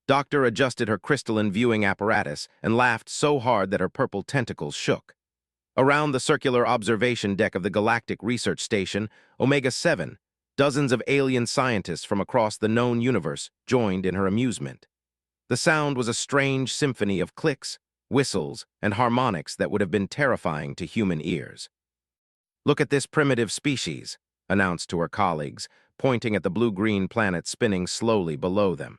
Doctor adjusted her crystalline viewing apparatus and laughed so hard that her purple tentacles shook. Around the circular observation deck of the Galactic Research Station, Omega-7, dozens of alien scientists from across the known universe joined in her amusement. The sound was a strange symphony of clicks, whistles, and harmonics that would have been terrifying to human ears. "Look at this primitive species," announced to her colleagues, pointing at the blue-green planet spinning slowly below them.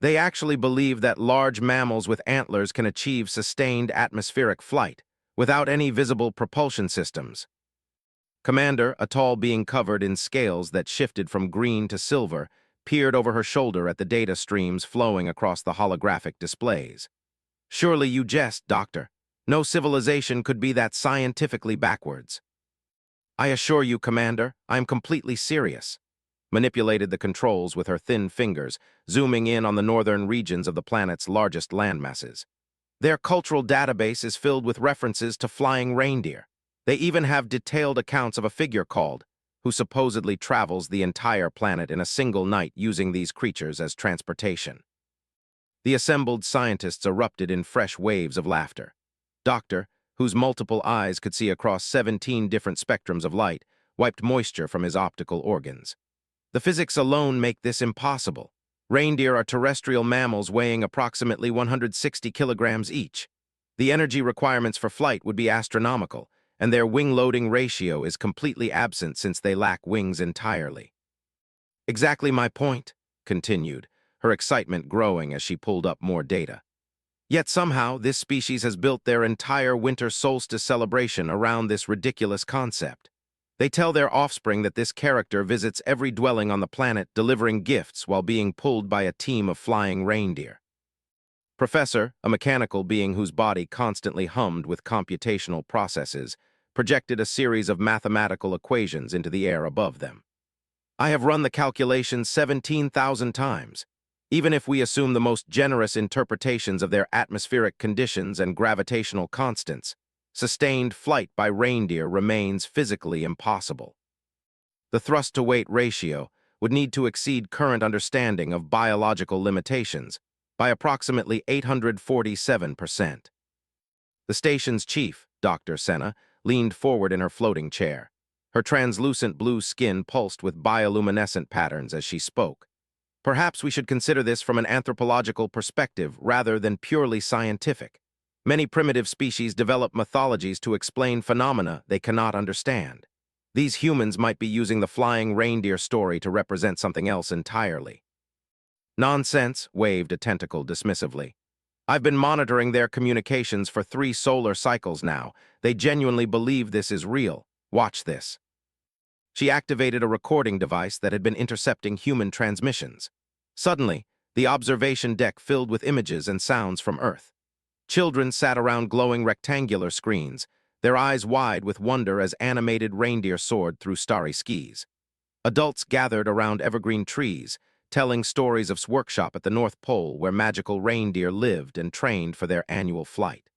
"They actually believe that large mammals with antlers can achieve sustained atmospheric flight, without any visible propulsion systems." Commander, a tall being covered in scales that shifted from green to silver, peered over her shoulder at the data streams flowing across the holographic displays. "Surely you jest, Doctor. No civilization could be that scientifically backwards." "I assure you, Commander, I am completely serious." Manipulated the controls with her thin fingers, zooming in on the northern regions of the planet's largest landmasses. "Their cultural database is filled with references to flying reindeer. They even have detailed accounts of a figure called, who supposedly travels the entire planet in a single night using these creatures as transportation." The assembled scientists erupted in fresh waves of laughter. Doctor, whose multiple eyes could see across 17 different spectrums of light, wiped moisture from his optical organs. "The physics alone make this impossible. Reindeer are terrestrial mammals weighing approximately 160 kilograms each. The energy requirements for flight would be astronomical, and their wing-loading ratio is completely absent since they lack wings entirely." "Exactly my point," continued, her excitement growing as she pulled up more data. "Yet somehow this species has built their entire winter solstice celebration around this ridiculous concept. They tell their offspring that this character visits every dwelling on the planet delivering gifts while being pulled by a team of flying reindeer." Professor, a mechanical being whose body constantly hummed with computational processes, projected a series of mathematical equations into the air above them. "I have run the calculations 17,000 times. Even if we assume the most generous interpretations of their atmospheric conditions and gravitational constants, sustained flight by reindeer remains physically impossible. The thrust-to-weight ratio would need to exceed current understanding of biological limitations by approximately 847%. The station's chief, Dr. Senna, leaned forward in her floating chair. Her translucent blue skin pulsed with bioluminescent patterns as she spoke. "Perhaps we should consider this from an anthropological perspective rather than purely scientific. Many primitive species develop mythologies to explain phenomena they cannot understand. These humans might be using the flying reindeer story to represent something else entirely." "Nonsense," waved a tentacle dismissively. "I've been monitoring their communications for 3 solar cycles now. They genuinely believe this is real. Watch this." She activated a recording device that had been intercepting human transmissions. Suddenly, the observation deck filled with images and sounds from Earth. Children sat around glowing rectangular screens, their eyes wide with wonder as animated reindeer soared through starry skies. Adults gathered around evergreen trees, telling stories of workshop at the North Pole where magical reindeer lived and trained for their annual flight.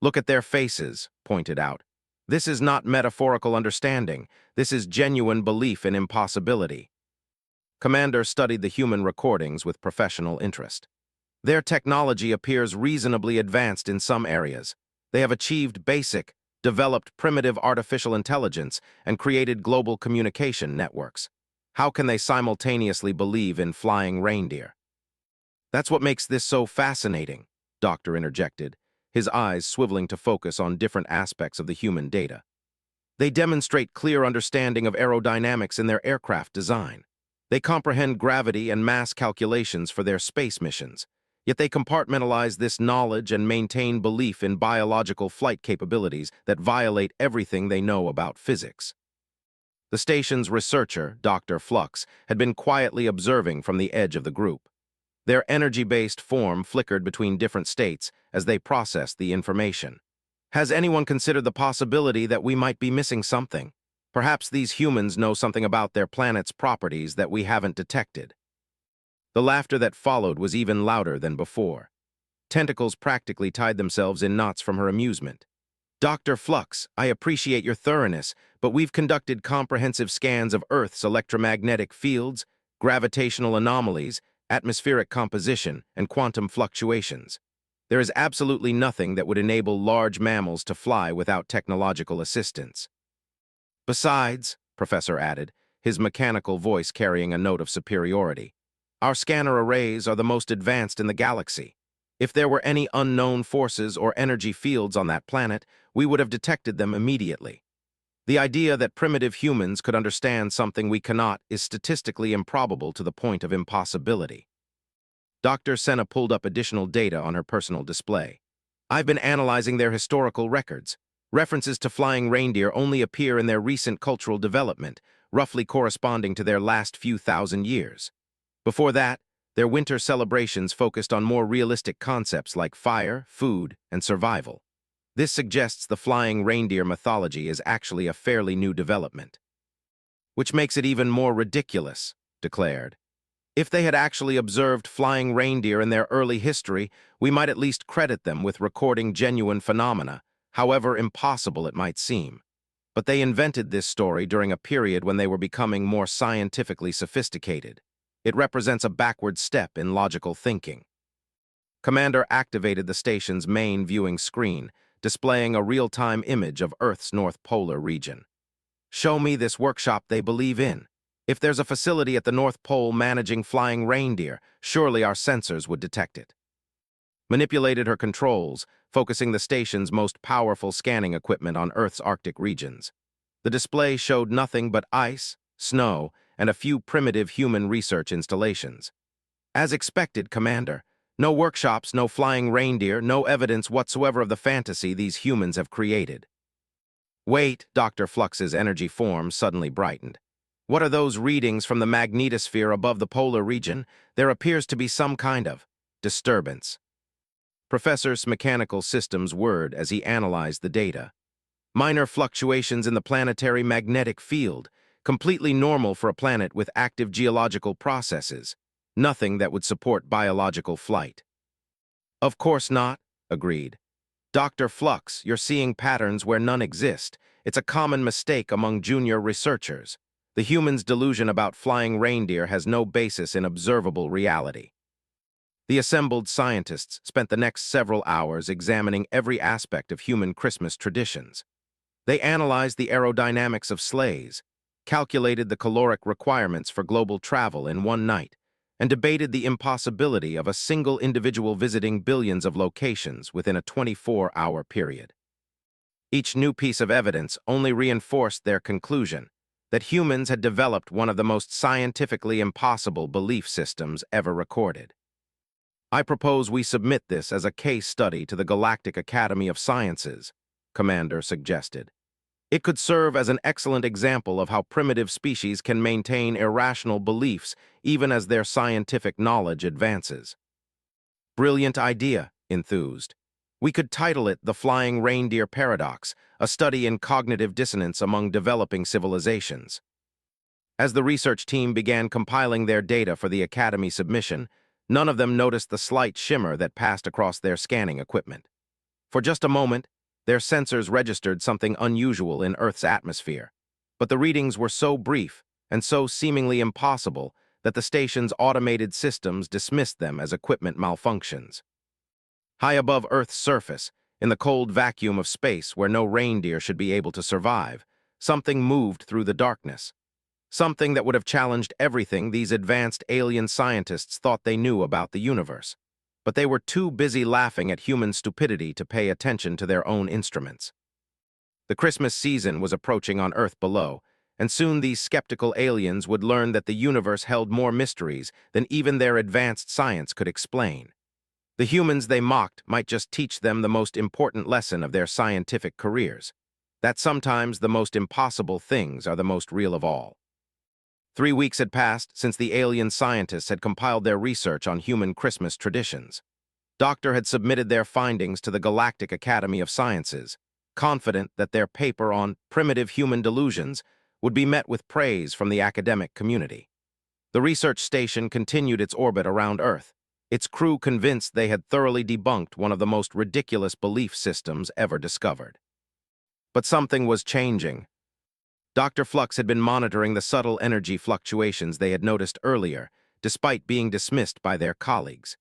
"Look at their faces," pointed out. "This is not metaphorical understanding. This is genuine belief in impossibility." Commander studied the human recordings with professional interest. "Their technology appears reasonably advanced in some areas. They have achieved basic, developed primitive artificial intelligence, and created global communication networks. How can they simultaneously believe in flying reindeer?" "That's what makes this so fascinating," Doctor interjected, his eyes swiveling to focus on different aspects of the human data. "They demonstrate clear understanding of aerodynamics in their aircraft design. They comprehend gravity and mass calculations for their space missions. Yet they compartmentalize this knowledge and maintain belief in biological flight capabilities that violate everything they know about physics." The station's researcher, Dr. Flux, had been quietly observing from the edge of the group. Their energy-based form flickered between different states as they processed the information. "Has anyone considered the possibility that we might be missing something? Perhaps these humans know something about their planet's properties that we haven't detected." The laughter that followed was even louder than before. Tentacles practically tied themselves in knots from her amusement. "Dr. Flux, I appreciate your thoroughness, but we've conducted comprehensive scans of Earth's electromagnetic fields, gravitational anomalies, atmospheric composition, and quantum fluctuations. There is absolutely nothing that would enable large mammals to fly without technological assistance. Besides, Professor added, his mechanical voice carrying a note of superiority, our scanner arrays are the most advanced in the galaxy. If there were any unknown forces or energy fields on that planet, we would have detected them immediately. The idea that primitive humans could understand something we cannot is statistically improbable to the point of impossibility. Dr. Senna pulled up additional data on her personal display. I've been analyzing their historical records. References to flying reindeer only appear in their recent cultural development, roughly corresponding to their last few thousand years. Before that, their winter celebrations focused on more realistic concepts like fire, food, and survival. This suggests the flying reindeer mythology is actually a fairly new development. Which makes it even more ridiculous, declared. If they had actually observed flying reindeer in their early history, we might at least credit them with recording genuine phenomena, however impossible it might seem. But they invented this story during a period when they were becoming more scientifically sophisticated. It represents a backward step in logical thinking. Commander activated the station's main viewing screen, displaying a real-time image of Earth's North Polar region. Show me this workshop they believe in. If there's a facility at the North Pole managing flying reindeer, surely our sensors would detect it. Manipulated her controls, focusing the station's most powerful scanning equipment on Earth's Arctic regions. The display showed nothing but ice, snow, and a few primitive human research installations. As expected, Commander, no workshops, no flying reindeer, no evidence whatsoever of the fantasy these humans have created. Wait, Dr. Flux's energy form suddenly brightened. What are those readings from the magnetosphere above the polar region? There appears to be some kind of disturbance. Professor's mechanical systems whirred as he analyzed the data. Minor fluctuations in the planetary magnetic field, completely normal for a planet with active geological processes. Nothing that would support biological flight. Of course not, agreed. Dr. Flux, you're seeing patterns where none exist. It's a common mistake among junior researchers. The human's delusion about flying reindeer has no basis in observable reality. The assembled scientists spent the next several hours examining every aspect of human Christmas traditions. They analyzed the aerodynamics of sleighs, calculated the caloric requirements for global travel in one night, and debated the impossibility of a single individual visiting billions of locations within a 24-hour period. Each new piece of evidence only reinforced their conclusion that humans had developed one of the most scientifically impossible belief systems ever recorded. I propose we submit this as a case study to the Galactic Academy of Sciences, Commander suggested. It could serve as an excellent example of how primitive species can maintain irrational beliefs even as their scientific knowledge advances. Brilliant idea, enthused. We could title it The Flying Reindeer Paradox, a study in cognitive dissonance among developing civilizations. As the research team began compiling their data for the Academy submission, none of them noticed the slight shimmer that passed across their scanning equipment. For just a moment, their sensors registered something unusual in Earth's atmosphere, but the readings were so brief and so seemingly impossible that the station's automated systems dismissed them as equipment malfunctions. High above Earth's surface, in the cold vacuum of space where no reindeer should be able to survive, something moved through the darkness. Something that would have challenged everything these advanced alien scientists thought they knew about the universe. But they were too busy laughing at human stupidity to pay attention to their own instruments. The Christmas season was approaching on Earth below, and soon these skeptical aliens would learn that the universe held more mysteries than even their advanced science could explain. The humans they mocked might just teach them the most important lesson of their scientific careers, that sometimes the most impossible things are the most real of all. 3 weeks had passed since the alien scientists had compiled their research on human Christmas traditions. Doctor had submitted their findings to the Galactic Academy of Sciences, confident that their paper on primitive human delusions would be met with praise from the academic community. The research station continued its orbit around Earth, its crew convinced they had thoroughly debunked one of the most ridiculous belief systems ever discovered. But something was changing. Dr. Flux had been monitoring the subtle energy fluctuations they had noticed earlier, despite being dismissed by their colleagues.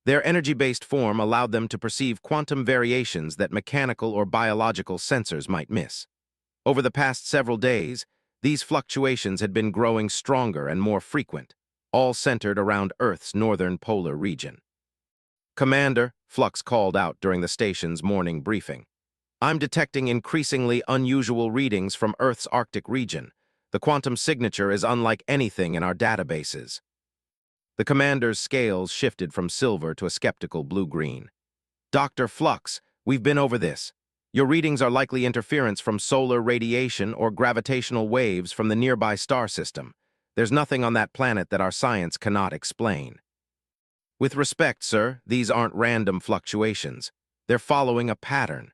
Their energy-based form allowed them to perceive quantum variations that mechanical or biological sensors might miss. Over the past several days, these fluctuations had been growing stronger and more frequent, all centered around Earth's northern polar region. "Commander," Flux called out during the station's morning briefing, "I'm detecting increasingly unusual readings from Earth's Arctic region. The quantum signature is unlike anything in our databases." The commander's scales shifted from silver to a skeptical blue-green. "Dr. Flux, we've been over this. Your readings are likely interference from solar radiation or gravitational waves from the nearby star system. There's nothing on that planet that our science cannot explain." "With respect, sir, these aren't random fluctuations. They're following a pattern.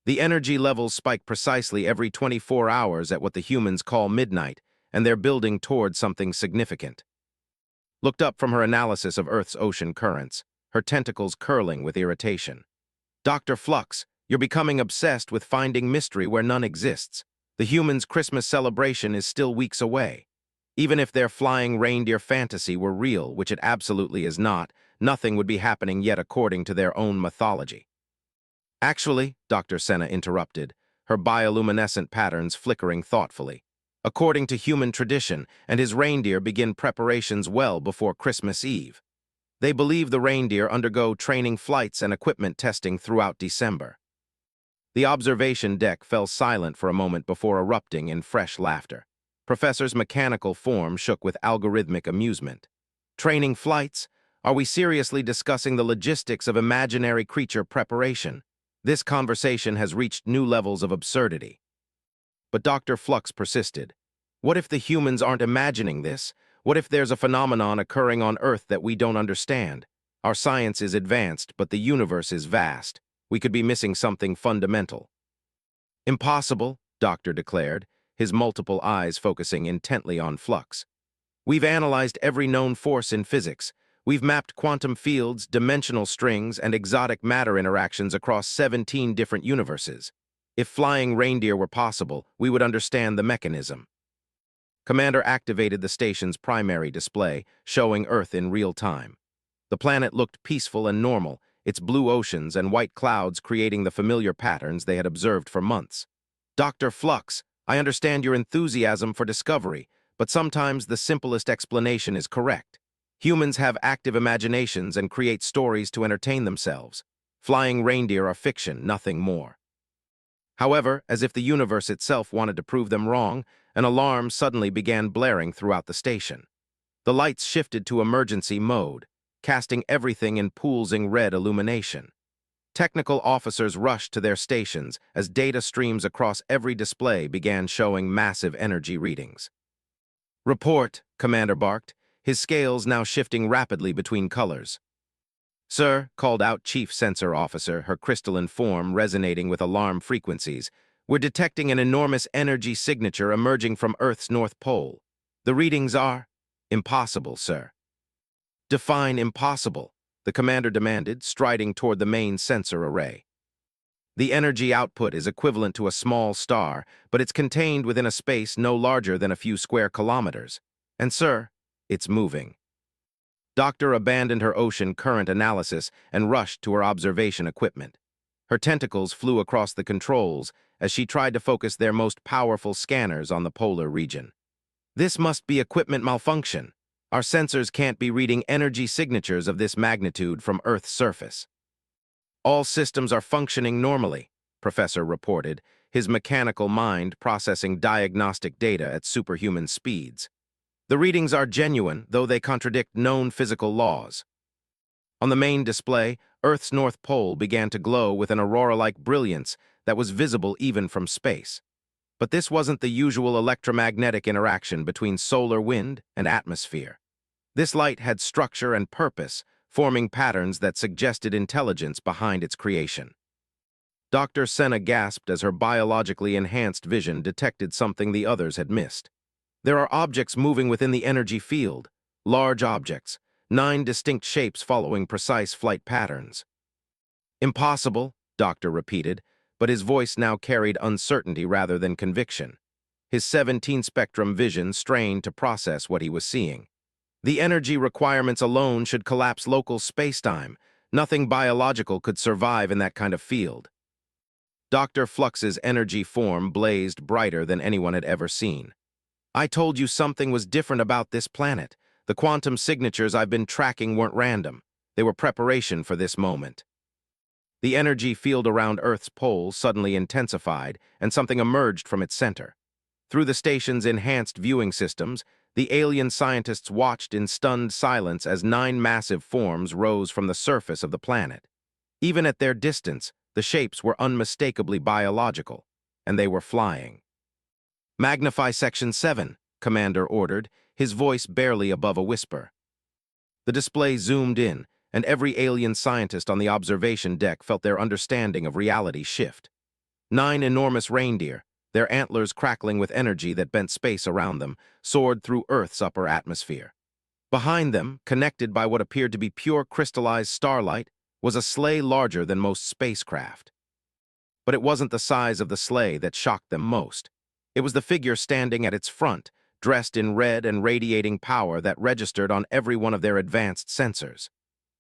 The energy levels spike precisely every 24 hours at what the humans call midnight, and they're building toward something significant." Looked up from her analysis of Earth's ocean currents, her tentacles curling with irritation. "Dr. Flux, you're becoming obsessed with finding mystery where none exists. The humans' Christmas celebration is still weeks away. Even if their flying reindeer fantasy were real, which it absolutely is not, nothing would be happening yet according to their own mythology." "Actually," Dr. Senna interrupted, her bioluminescent patterns flickering thoughtfully, "according to human tradition, and his reindeer begin preparations well before Christmas Eve. They believe the reindeer undergo training flights and equipment testing throughout December." The observation deck fell silent for a moment before erupting in fresh laughter. Professor's mechanical form shook with algorithmic amusement. "Training flights? Are we seriously discussing the logistics of imaginary creature preparation? This conversation has reached new levels of absurdity." But Dr. Flux persisted. "What if the humans aren't imagining this? What if there's a phenomenon occurring on Earth that we don't understand? Our science is advanced, but the universe is vast. We could be missing something fundamental." "Impossible," Doctor declared, his multiple eyes focusing intently on Flux. "We've analyzed every known force in physics. We've mapped quantum fields, dimensional strings, and exotic matter interactions across 17 different universes. If flying reindeer were possible, we would understand the mechanism." Commander activated the station's primary display, showing Earth in real time. The planet looked peaceful and normal, its blue oceans and white clouds creating the familiar patterns they had observed for months. "Dr. Flux, I understand your enthusiasm for discovery, but sometimes the simplest explanation is correct. Humans have active imaginations and create stories to entertain themselves. Flying reindeer are fiction, nothing more." However, as if the universe itself wanted to prove them wrong, an alarm suddenly began blaring throughout the station. The lights shifted to emergency mode, casting everything in pulsing red illumination. Technical officers rushed to their stations as data streams across every display began showing massive energy readings. "Report," Commander barked, his scales now shifting rapidly between colors. "Sir," called out Chief Sensor Officer, her crystalline form resonating with alarm frequencies, "we're detecting an enormous energy signature emerging from Earth's North Pole. The readings are—" "Impossible, sir." "Define impossible," the commander demanded, striding toward the main sensor array. "The energy output is equivalent to a small star, but it's contained within a space no larger than a few square kilometers. And, sir, it's moving." Doctor abandoned her ocean current analysis and rushed to her observation equipment. Her tentacles flew across the controls as she tried to focus their most powerful scanners on the polar region. "This must be equipment malfunction. Our sensors can't be reading energy signatures of this magnitude from Earth's surface." "All systems are functioning normally," Professor reported, his mechanical mind processing diagnostic data at superhuman speeds. "The readings are genuine, though they contradict known physical laws." On the main display, Earth's North Pole began to glow with an aurora-like brilliance that was visible even from space. But this wasn't the usual electromagnetic interaction between solar wind and atmosphere. This light had structure and purpose, forming patterns that suggested intelligence behind its creation. Dr. Senna gasped as her biologically enhanced vision detected something the others had missed. There are objects moving within the energy field, large objects, 9 distinct shapes following precise flight patterns. "Impossible," Doctor repeated, but his voice now carried uncertainty rather than conviction. His 17-spectrum vision strained to process what he was seeing. The energy requirements alone should collapse local spacetime. Nothing biological could survive in that kind of field. Dr. Flux's energy form blazed brighter than anyone had ever seen. I told you something was different about this planet. The quantum signatures I've been tracking weren't random. They were preparation for this moment. The energy field around Earth's poles suddenly intensified, and something emerged from its center. Through the station's enhanced viewing systems, the alien scientists watched in stunned silence as 9 massive forms rose from the surface of the planet. Even at their distance, the shapes were unmistakably biological, and they were flying. "Magnify Section 7, Commander ordered, his voice barely above a whisper. The display zoomed in, and every alien scientist on the observation deck felt their understanding of reality shift. 9 enormous reindeer, their antlers crackling with energy that bent space around them, soared through Earth's upper atmosphere. Behind them, connected by what appeared to be pure crystallized starlight, was a sleigh larger than most spacecraft. But it wasn't the size of the sleigh that shocked them most. It was the figure standing at its front, dressed in red and radiating power that registered on every one of their advanced sensors.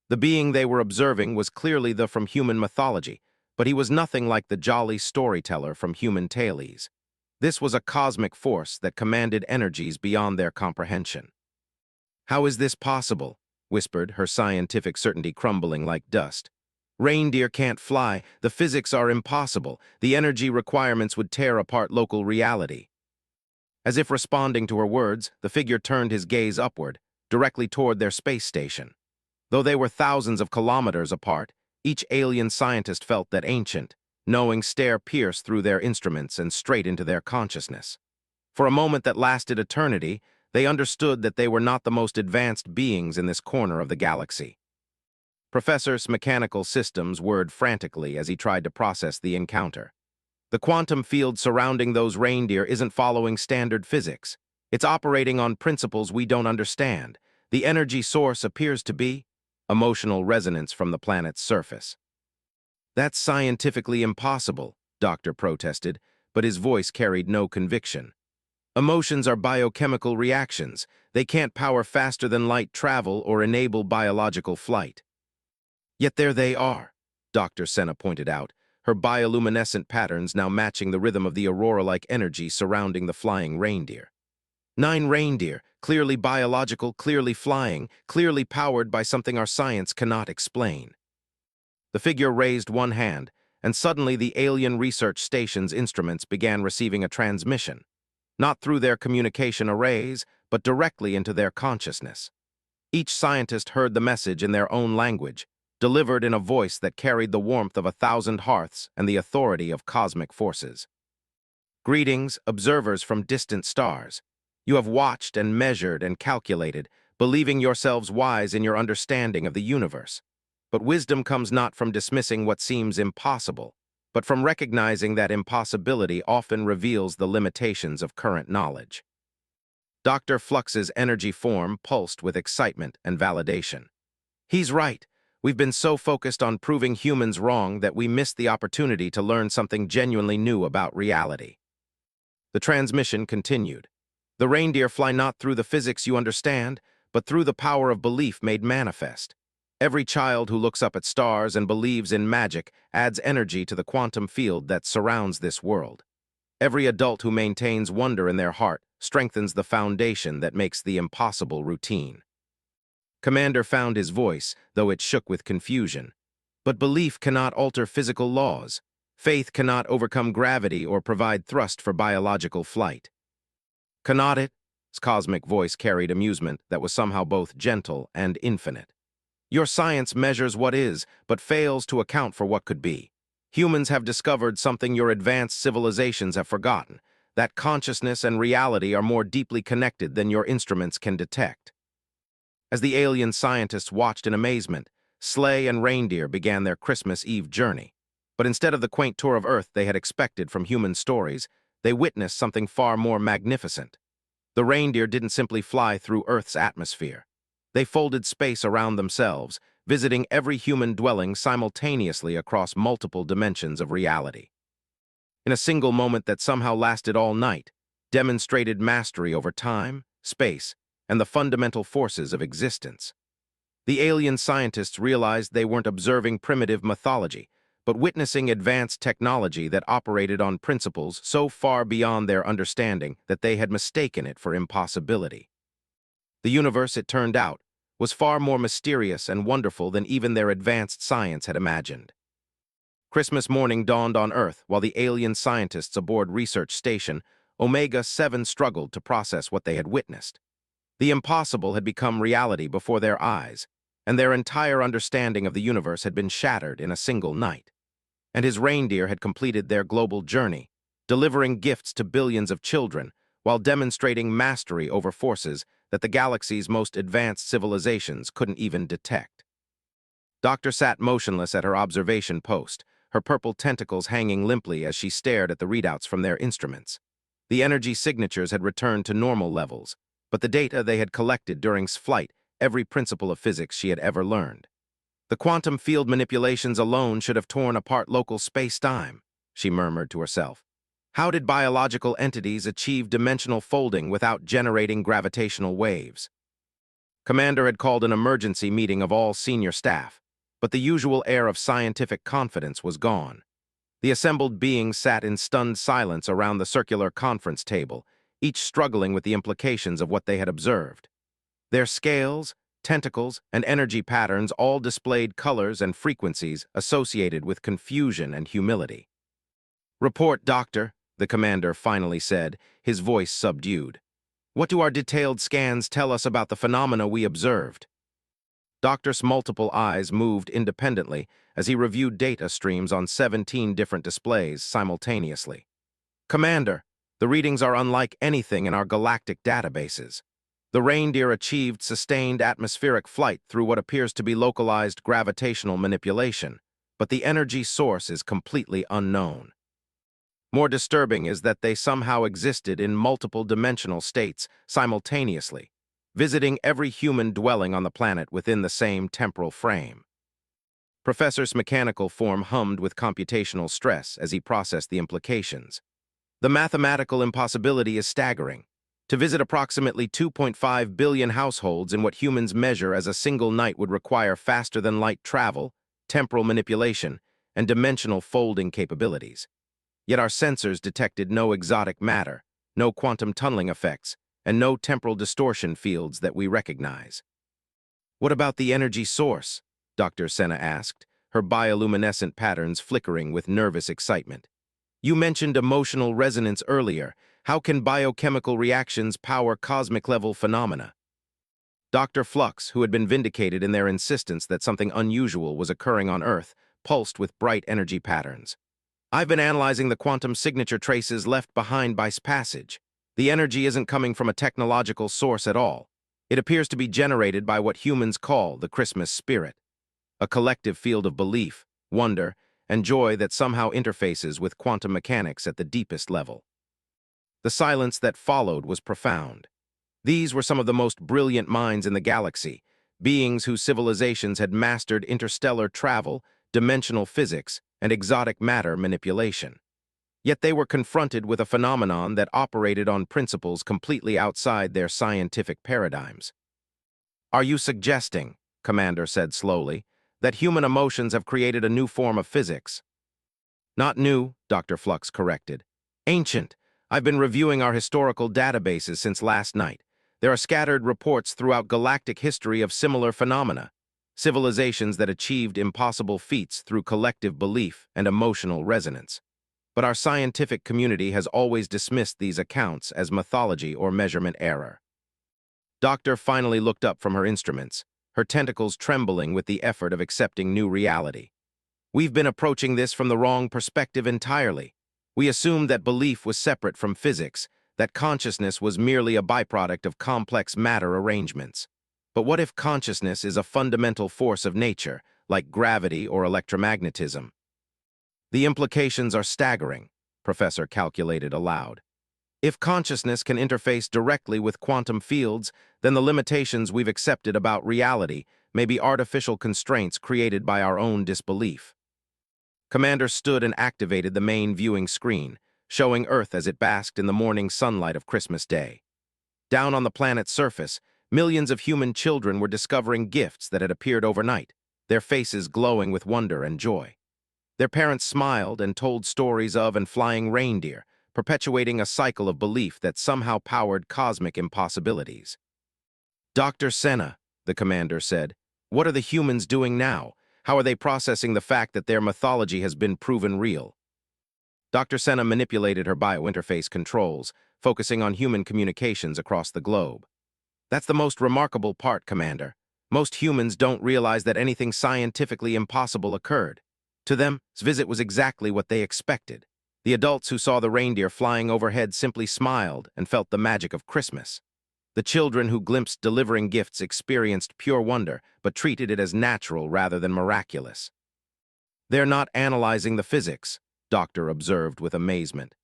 The being they were observing was clearly the from human mythology, but he was nothing like the jolly storyteller from human tales. This was a cosmic force that commanded energies beyond their comprehension. "How is this possible?" whispered, her scientific certainty crumbling like dust. "Reindeer can't fly, the physics are impossible, the energy requirements would tear apart local reality." As if responding to her words, the figure turned his gaze upward, directly toward their space station. Though they were thousands of kilometers apart, each alien scientist felt that ancient, knowing stare pierce through their instruments and straight into their consciousness. For a moment that lasted eternity, they understood that they were not the most advanced beings in this corner of the galaxy. Professor's mechanical systems whirred frantically as he tried to process the encounter. The quantum field surrounding those reindeer isn't following standard physics. It's operating on principles we don't understand. The energy source appears to be emotional resonance from the planet's surface. "That's scientifically impossible," Doctor protested, but his voice carried no conviction. "Emotions are biochemical reactions. They can't power faster than light travel or enable biological flight." "Yet there they are," Dr. Senna pointed out, her bioluminescent patterns now matching the rhythm of the aurora-like energy surrounding the flying reindeer. 9 reindeer, clearly biological, clearly flying, clearly powered by something our science cannot explain. The figure raised one hand, and suddenly the alien research station's instruments began receiving a transmission, not through their communication arrays, but directly into their consciousness. Each scientist heard the message in their own language, delivered in a voice that carried the warmth of 1,000 hearths and the authority of cosmic forces. "Greetings, observers from distant stars. You have watched and measured and calculated, believing yourselves wise in your understanding of the universe. But wisdom comes not from dismissing what seems impossible, but from recognizing that impossibility often reveals the limitations of current knowledge." Dr. Flux's energy form pulsed with excitement and validation. "He's right. We've been so focused on proving humans wrong that we missed the opportunity to learn something genuinely new about reality." The transmission continued. "The reindeer fly not through the physics you understand, but through the power of belief made manifest. Every child who looks up at stars and believes in magic adds energy to the quantum field that surrounds this world. Every adult who maintains wonder in their heart strengthens the foundation that makes the impossible routine." Commander found his voice, though it shook with confusion. "But belief cannot alter physical laws. Faith cannot overcome gravity or provide thrust for biological flight." "Cannot it?" His cosmic voice carried amusement that was somehow both gentle and infinite. "Your science measures what is, but fails to account for what could be. Humans have discovered something your advanced civilizations have forgotten, that consciousness and reality are more deeply connected than your instruments can detect." As the alien scientists watched in amazement, sleigh and reindeer began their Christmas Eve journey. But instead of the quaint tour of Earth they had expected from human stories, they witnessed something far more magnificent. The reindeer didn't simply fly through Earth's atmosphere. They folded space around themselves, visiting every human dwelling simultaneously across multiple dimensions of reality. In a single moment that somehow lasted all night, demonstrated mastery over time, space, and the fundamental forces of existence. The alien scientists realized they weren't observing primitive mythology, but witnessing advanced technology that operated on principles so far beyond their understanding that they had mistaken it for impossibility. The universe, it turned out, was far more mysterious and wonderful than even their advanced science had imagined. Christmas morning dawned on Earth while the alien scientists aboard Research Station Omega-7 struggled to process what they had witnessed. The impossible had become reality before their eyes, and their entire understanding of the universe had been shattered in a single night. And his reindeer had completed their global journey, delivering gifts to billions of children while demonstrating mastery over forces that the galaxy's most advanced civilizations couldn't even detect. Doctor sat motionless at her observation post, her purple tentacles hanging limply as she stared at the readouts from their instruments. The energy signatures had returned to normal levels, but the data they had collected during flight every principle of physics she had ever learned. The quantum field manipulations alone should have torn apart local space-time, she murmured to herself. How did biological entities achieve dimensional folding without generating gravitational waves? Commander had called an emergency meeting of all senior staff, but the usual air of scientific confidence was gone. The assembled beings sat in stunned silence around the circular conference table, each struggling with the implications of what they had observed. Their scales, tentacles, and energy patterns all displayed colors and frequencies associated with confusion and humility. "Report, Doctor," the commander finally said, his voice subdued. "What do our detailed scans tell us about the phenomena we observed?" Doctor's multiple eyes moved independently as he reviewed data streams on 17 different displays simultaneously. "Commander, the readings are unlike anything in our galactic databases. The Reindeer achieved sustained atmospheric flight through what appears to be localized gravitational manipulation, but the energy source is completely unknown. More disturbing is that they somehow existed in multiple dimensional states simultaneously, visiting every human dwelling on the planet within the same temporal frame." Professor's mechanical form hummed with computational stress as he processed the implications. "The mathematical impossibility is staggering. To visit approximately 2.5 billion households in what humans measure as a single night would require faster-than-light travel, temporal manipulation, and dimensional folding capabilities. Yet our sensors detected no exotic matter, no quantum tunneling effects, and no temporal distortion fields that we recognize." "What about the energy source?" Dr. Senna asked, her bioluminescent patterns flickering with nervous excitement. "You mentioned emotional resonance earlier. How can biochemical reactions power cosmic-level phenomena?" Dr. Flux, who had been vindicated in their insistence that something unusual was occurring on Earth, pulsed with bright energy patterns. "I've been analyzing the quantum signature traces left behind by passage. The energy isn't coming from a technological source at all. It appears to be generated by what humans call the Christmas spirit, a collective field of belief, wonder, and joy that somehow interfaces with quantum mechanics at the deepest level." The silence that followed was profound. These were some of the most brilliant minds in the galaxy, beings whose civilizations had mastered interstellar travel, dimensional physics, and exotic matter manipulation. Yet they were confronted with a phenomenon that operated on principles completely outside their scientific paradigms. "Are you suggesting," Commander said slowly, "that human emotions have created a new form of physics?" "Not new," Dr. Flux corrected. "Ancient. I've been reviewing our historical databases since last night. There are scattered reports throughout galactic history of similar phenomena, civilizations that achieved impossible feats through collective belief and emotional resonance. But our scientific community has always dismissed these accounts as mythology or measurement error." Doctor finally looked up from her instruments, her tentacles trembling with the effort of accepting new reality. "We've been approaching this from the wrong perspective entirely. We assumed that belief was separate from physics, that consciousness was merely a byproduct of complex matter arrangements. But what if consciousness is a fundamental force of nature, like gravity or electromagnetism?" "The implications are staggering," Professor calculated aloud. "If consciousness can interface directly with quantum fields, then the limitations we've accepted about reality may be artificial constraints created by our own disbelief." Commander stood and activated the main viewing screen, showing Earth as it basked in the morning sunlight of Christmas Day. Down on the planet's surface, Millions of human children were discovering gifts that had appeared overnight, their faces glowing with wonder and joy. Their parents smiled and told stories of and flying reindeer, perpetuating a cycle of belief that somehow powered cosmic impossibilities. "Dr. Senna," the commander said, "what are the humans doing now? How are they processing the fact that their mythology has been proven real?" Dr. Senna manipulated her biointerface controls, focusing on human communications across the globe. "That's the most remarkable part, Commander. Most humans don't realize that anything scientifically impossible occurred. To them, this visit was exactly what they expected. The adults who saw the reindeer flying overhead simply smiled and felt the magic of Christmas. The children who glimpsed delivering gifts experienced pure wonder, but treated it as natural rather than miraculous." "They're not analyzing the physics," Doctor observed with amazement.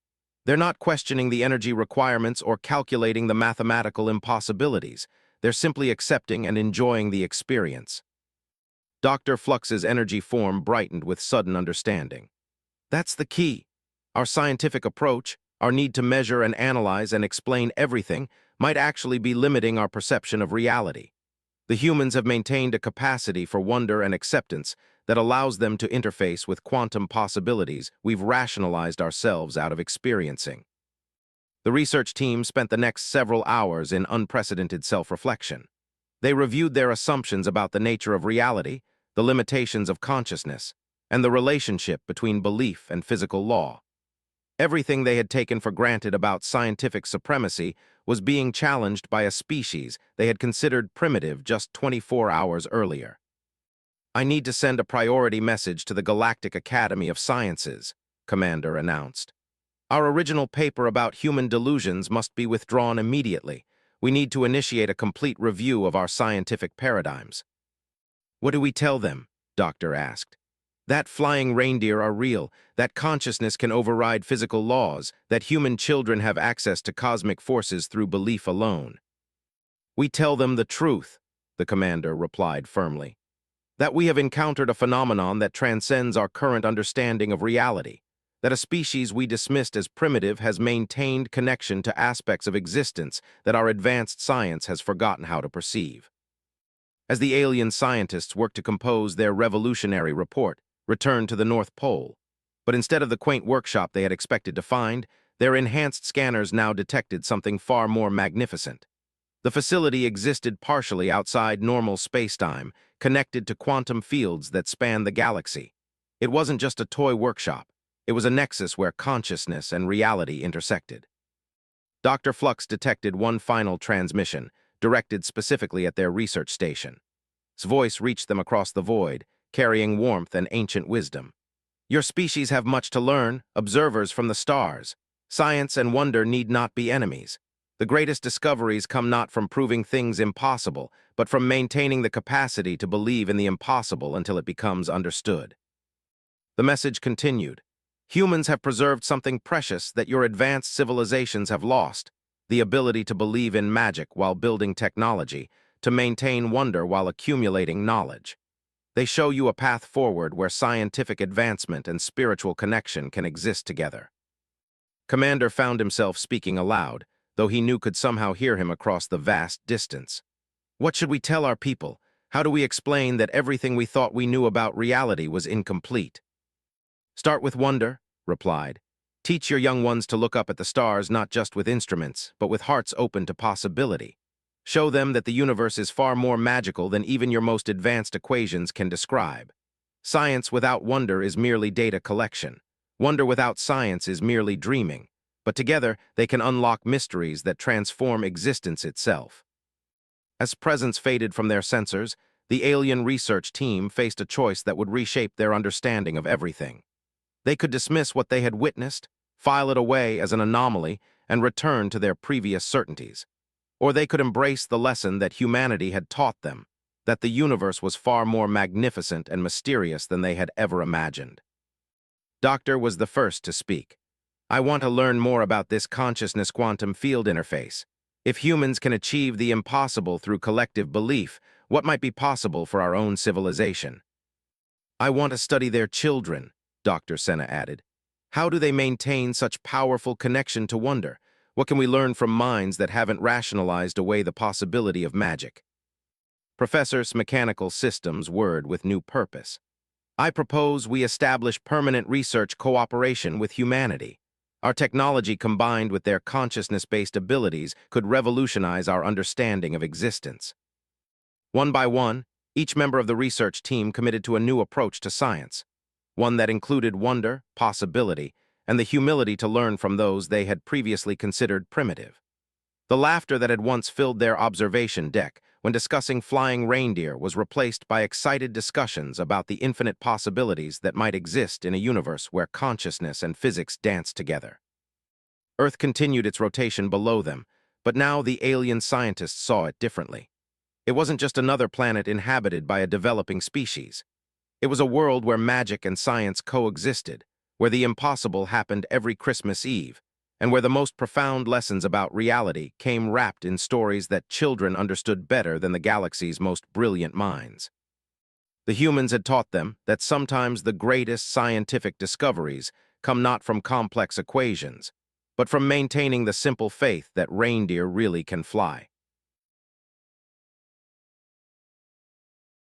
"They're not questioning the energy requirements or calculating the mathematical impossibilities. They're simply accepting and enjoying the experience." Dr. Flux's energy form brightened with sudden understanding. "That's the key. Our scientific approach, our need to measure and analyze and explain everything, might actually be limiting our perception of reality. The humans have maintained a capacity for wonder and acceptance that allows them to interface with quantum possibilities we've rationalized ourselves out of experiencing." The research team spent the next several hours in unprecedented self-reflection. They reviewed their assumptions about the nature of reality, the limitations of consciousness, and the relationship between belief and physical law. Everything they had taken for granted about scientific supremacy was being challenged by a species they had considered primitive just 24 hours earlier. "I need to send a priority message to the Galactic Academy of Sciences," Commander announced. "Our original paper about human delusions must be withdrawn immediately. We need to initiate a complete review of our scientific paradigms." "What do we tell them?" Doctor asked. "That flying reindeer are real, that consciousness can override physical laws, that human children have access to cosmic forces through belief alone." "We tell them the truth," the commander replied firmly. "That we have encountered a phenomenon that transcends our current understanding of reality, that a species we dismissed as primitive has maintained connection to aspects of existence that our advanced science has forgotten how to perceive." As the alien scientists worked to compose their revolutionary report, returned to the North Pole. But instead of the quaint workshop they had expected to find, their enhanced scanners now detected something far more magnificent. The facility existed partially outside normal spacetime, connected to quantum fields that span the galaxy. It wasn't just a toy workshop. It was a nexus where consciousness and reality intersected. Dr. Flux detected one final transmission, directed specifically at their research station. His voice reached them across the void, carrying warmth and ancient wisdom. "Your species have much to learn, observers from the stars. Science and wonder need not be enemies. The greatest discoveries come not from proving things impossible, but from maintaining the capacity to believe in the impossible until it becomes understood." The message continued. "Humans have preserved something precious that your advanced civilizations have lost, the ability to believe in magic while building technology, to maintain wonder while accumulating knowledge. They show you a path forward where scientific advancement and spiritual connection can exist together." Commander found himself speaking aloud, though he knew could somehow hear him across the vast distance. "What should we tell our people? How do we explain that everything we thought we knew about reality was incomplete?" "Start with wonder," replied. "Teach your young ones to look up at the stars not just with instruments, but with hearts open to possibility. Show them that the universe is far more magical than even your most advanced equations can describe. Science without wonder is merely data collection. Wonder without science is merely dreaming. But together, they can unlock mysteries that transform existence itself." As presence faded from their sensors, the alien research team faced a choice that would reshape their understanding of everything. They could dismiss what they had witnessed, file it away as an anomaly, and return to their previous certainties. Or they could embrace the lesson that humanity had taught them, that the universe was far more magnificent and mysterious than they had ever imagined. Doctor was the first to speak. "I want to learn more about this consciousness quantum field interface. If humans can achieve the impossible through collective belief, what might be possible for our own civilization?" "I want to study their children," Dr. Senna added. "How do they maintain such powerful connection to wonder? What can we learn from minds that haven't rationalized away the possibility of magic? Professor's Mechanical Systems word with new purpose. I propose we establish permanent research cooperation with humanity. Our technology combined with their consciousness-based abilities could revolutionize our understanding of existence. One by one, each member of the research team committed to a new approach to science, one that included wonder, possibility, and the humility to learn from those they had previously considered primitive. The laughter that had once filled their observation deck when discussing flying reindeer was replaced by excited discussions about the infinite possibilities that might exist in a universe where consciousness and physics danced together. Earth continued its rotation below them, but now the alien scientists saw it differently. It wasn't just another planet inhabited by a developing species. It was a world where magic and science coexisted, where the impossible happened every Christmas Eve, and where the most profound lessons about reality came wrapped in stories that children understood better than the galaxy's most brilliant minds. The humans had taught them that sometimes the greatest scientific discoveries come not from complex equations, but from maintaining the simple faith that reindeer really can fly.